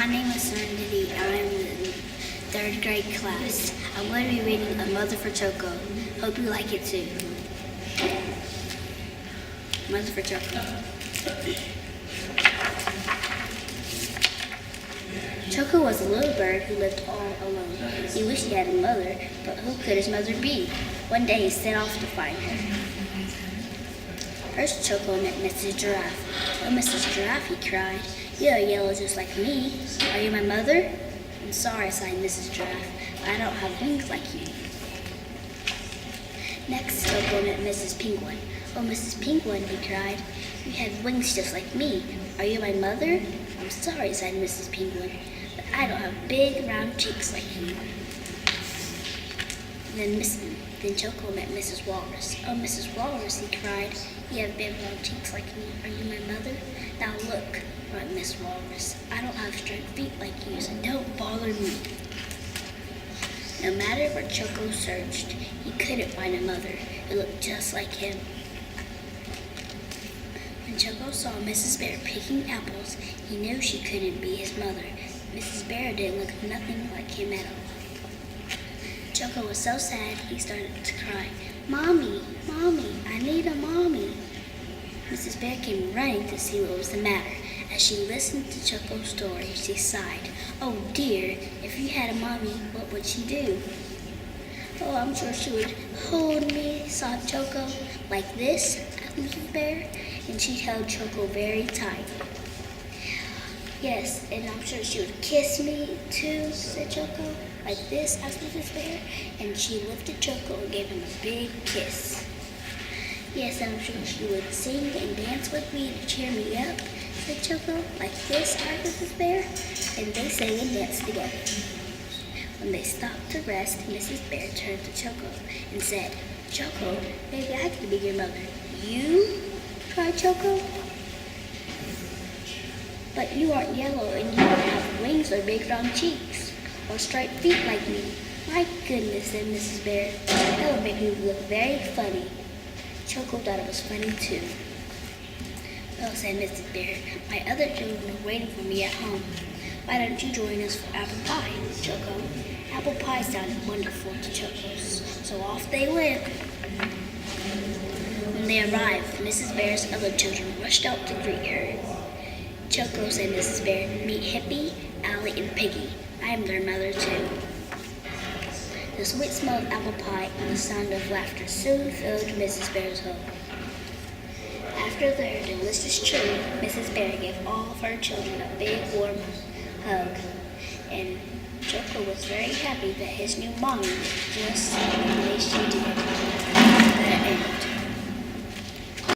My name is Serenity, and I'm in third grade class. I'm going to be reading A Mother for Choco. Hope you like it too. Mother for Choco. Choco was a little bird who lived all alone. He wished he had a mother, but who could his mother be? One day he set off to find her. First, Choco met Mrs. Giraffe. "Oh, Mrs. Giraffe," he cried, "you are yellow just like me. Are you my mother?" "I'm sorry," sighed Mrs. Giraffe, "but I don't have wings like you." Next, Choco met Mrs. Penguin. "Oh, Mrs. Penguin," he cried, "you have wings just like me. Are you my mother?" "I'm sorry," sighed Mrs. Penguin, "but I don't have big, round cheeks like you." Then Choco met Mrs. Walrus. "Oh, Mrs. Walrus," he cried, "you have big, round cheeks like me. Are you my mother?" "Now look," wrote Miss Walrus, "I don't have straight feet like you, so don't bother me." No matter where Choco searched, he couldn't find a mother who looked just like him. When Choco saw Mrs. Bear picking apples, he knew she couldn't be his mother. Mrs. Bear didn't look nothing like him at all. Choco was so sad he started to cry. "Mommy, Mommy, I need a mommy." Mrs. Bear came running to see what was the matter. As she listened to Choco's story, she sighed. "Oh dear, if you had a mommy, what would she do?" "Oh, I'm sure she would hold me," sobbed Choco. "Like this?" asked Mrs. Bear, and she held Choco very tight. "Yes, and I'm sure she would kiss me too," said Choco. "Like this?" asked Mrs. Bear, and she lifted Choco and gave him a big kiss. "Yes, I'm sure she would sing and dance with me to cheer me up," said Choco. "Like this?" asked Mrs. Bear, and they sang and danced together. When they stopped to rest, Mrs. Bear turned to Choco and said, "Choco, maybe I could be your mother." "You?" cried Choco. "But you aren't yellow, and you don't have wings or big round cheeks, or striped feet like me." "My goodness," said Mrs. Bear, "that would make me look very funny." Choco thought it was funny too. "Well," said Mrs. Bear, "my other children are waiting for me at home. Why don't you join us for apple pie, Choco?" Apple pie sounded wonderful to Choco, so off they went. When they arrived, Mrs. Bear's other children rushed out to greet her. "Choco," said Mrs. Bear, "meet Hippie, Allie, and Piggy. I am their mother too." The sweet smell of apple pie and the sound of laughter soon filled Mrs. Bear's home. After their delicious treat, Mrs. Bear gave all of her children a big warm hug, and Choco was very happy that his new mommy was the way she did.